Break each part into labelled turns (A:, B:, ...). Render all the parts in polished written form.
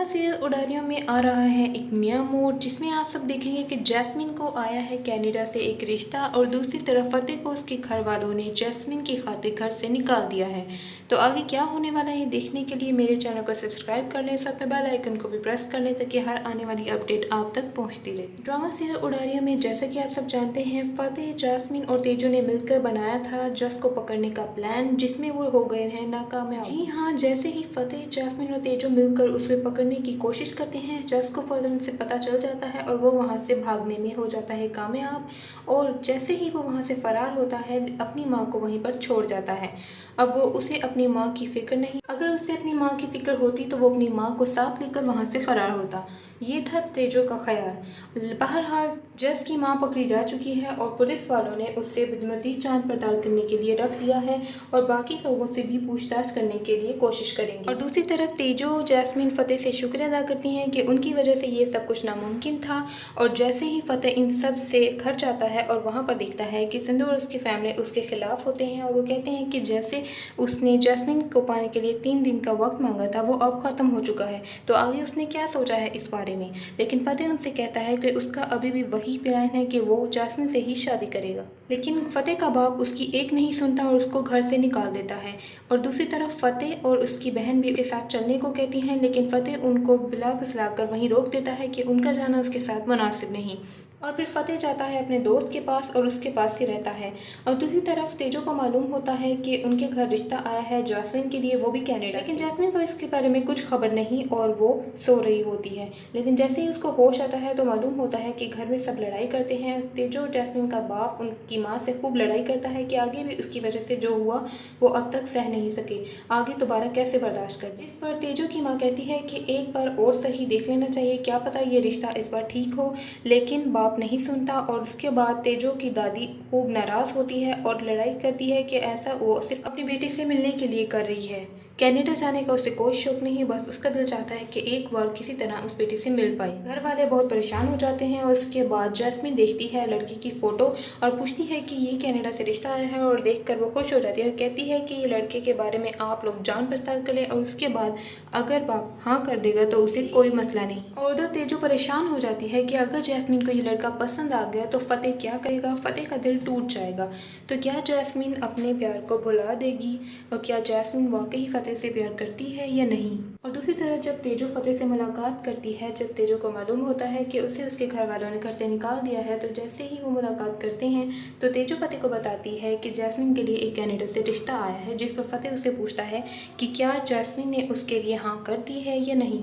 A: Drama serial उड़ारियों में आ रहा है एक नया मोड़, जिसमें आप सब देखेंगे कि जैस्मिन को आया है कनाडा से एक रिश्ता और दूसरी तरफ फतेह को उसके घर वालों ने जैस्मिन की खातिर घर से निकाल दिया है। तो आगे क्या होने वाला है देखने के लिए मेरे चैनल को सब्सक्राइब कर लें, साथ में बेल आइकन को भी प्रेस कर लें ताकि हर आने वाली अपडेट आप तक पहुंचती रहे। ड्रामा सीरियल उड़ारियों में जैसा कि आप सब जानते हैं, फतेह, जैस्मिन और तेजो ने मिलकर बनाया था जस को पकड़ने का प्लान, जिसमें वो हो गए हैं नाकामयाब। जी हाँ, जैसे ही फतेह, जैस्मिन और तेजो मिलकर उसे पकड़ने की कोशिश करते हैं, जस को फौरन से पता चल जाता है और वो वहाँ से भागने में हो जाता है कामयाब। और जैसे ही वो वहाँ से फरार होता है, अपनी माँ को वहीं पर छोड़ जाता है। अब वो उसे अपनी माँ की फिक्र नहीं, अगर उसे अपनी माँ की फिक्र होती तो वो अपनी माँ को साथ लेकर वहाँ से फरार होता। ये था तेजो का ख्याल। बहरहाल जस की माँ पकड़ी जा चुकी है और पुलिस वालों ने उससे मज़ीद जांच पड़ताल करने के लिए रख लिया है और बाकी लोगों से भी पूछताछ करने के लिए कोशिश करेंगे। और दूसरी तरफ तेजो, जैस्मिन फतेह से शुक्र अदा करती हैं कि उनकी वजह से ये सब कुछ नामुमकिन था। और जैसे ही फतेह इन सब से घर जाता है और वहाँ पर देखता है कि सिंधु और उसकी फैमिली उसके खिलाफ होते हैं और वो कहते हैं कि जैसे उसने जैस्मिन को पाने के लिए 3 दिन का वक्त मांगा था वो अब ख़त्म हो चुका है, तो आगे उसने क्या सोचा है इस बारे में। लेकिन फतेह उनसे कहता है कि उसका अभी भी वही प्लान है कि वो जैस्मिन से ही शादी करेगा। लेकिन फतेह का बाप उसकी एक नहीं सुनता और उसको घर से निकाल देता है। और दूसरी तरफ फतेह और उसकी बहन भी उसके साथ चलने को कहती हैं, लेकिन फतेह उनको बिला फुसलाकर वहीं रोक देता है कि उनका जाना उसके साथ मुनासिब नहीं। और फिर फतेह जाता है अपने दोस्त के पास और उसके पास ही रहता है। और दूसरी तरफ तेजो को मालूम होता है कि उनके घर रिश्ता आया है जैस्मिन के लिए, वो भी कनाडा। लेकिन जैस्मिन को इसके बारे में कुछ खबर नहीं और वो सो रही होती है। लेकिन जैसे ही उसको होश आता है तो मालूम होता है कि घर में सब लड़ाई करते हैं। तेजो, जैस्मिन का बाप, उनकी माँ से खूब लड़ाई करता है कि आगे भी उसकी वजह से जो हुआ वो अब तक सह नहीं सके, आगे दोबारा कैसे बर्दाश्त करते। इस पर तेजो की माँ कहती है कि एक बार और सही देख लेना चाहिए, क्या पता ये रिश्ता इस बार ठीक हो। लेकिन बाप नहीं सुनता और उसके बाद तेजो की दादी खूब नाराज़ होती है और लड़ाई करती है कि ऐसा वो सिर्फ अपनी बेटी से मिलने के लिए कर रही है। कनाडा जाने का उसे कोई शौक नहीं, बस उसका दिल चाहता है कि एक बार किसी तरह उस बेटी से मिल पाए। घर वाले बहुत परेशान हो जाते हैं और उसके बाद जैस्मिन देखती है लड़की की फ़ोटो और पूछती है कि ये कनाडा से रिश्ता आया है और देखकर वो खुश हो जाती है और कहती है कि ये लड़के के बारे में आप लोग जान पड़ताल कर लें और उसके बाद अगर बाप हाँ कर देगा तो उसे कोई मसला नहीं। और उधर तेजो परेशान हो जाती है कि अगर जैस्मिन को ये लड़का पसंद आ गया तो फतेह क्या करेगा, फतेह का दिल टूट जाएगा। तो क्या जैस्मिन अपने प्यार को भुला देगी और क्या जैस्मिन वाकई फतेह से प्यार करती है या नहीं। और दूसरी तरफ जब तेजो फतेह से मुलाकात करती है, जब तेजो को मालूम होता है कि उसे उसके घर वालों ने घर से निकाल दिया है, तो जैसे ही वो मुलाकात करते हैं तो तेजो फतेह को बताती है कि जैस्मिन के लिए एक कनाडा से रिश्ता आया है, जिस पर फतेह उससे पूछता है कि क्या जैस्मिन ने उसके लिए हाँ कर दी है या नहीं।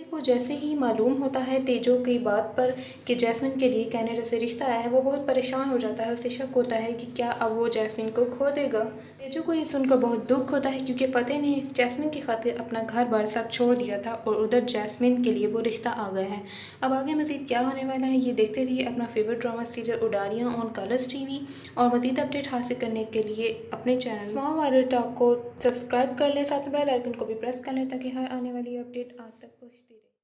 A: को जैसे ही मालूम होता है तेजो की बात पर कि जैस्मिन के लिए कनाडा से रिश्ता आया है, वो बहुत परेशान हो जाता है। उसे शक होता है कि क्या अब वो जैस्मिन को खो देगा। तेजो को ये सुनकर बहुत दुख होता है क्योंकि फतेह ने जैस्मिन की खातिर अपना घर बार सब छोड़ दिया था और उधर जैस्मिन के लिए वो रिश्ता आ गया है। अब आगे मज़ीद क्या होने वाला है ये देखते रहिए अपना favourite drama serial Udaariyaan on Colors TV. और मज़ीद अपडेट हासिल करने के लिए अपने चैनल स्मॉल वायरल टॉक को सब्सक्राइब कर लें, साथ में बेल आइकन को भी प्रेस कर लें ताकि हर आने वाली अपडेट आप तक पहुँचती रहे।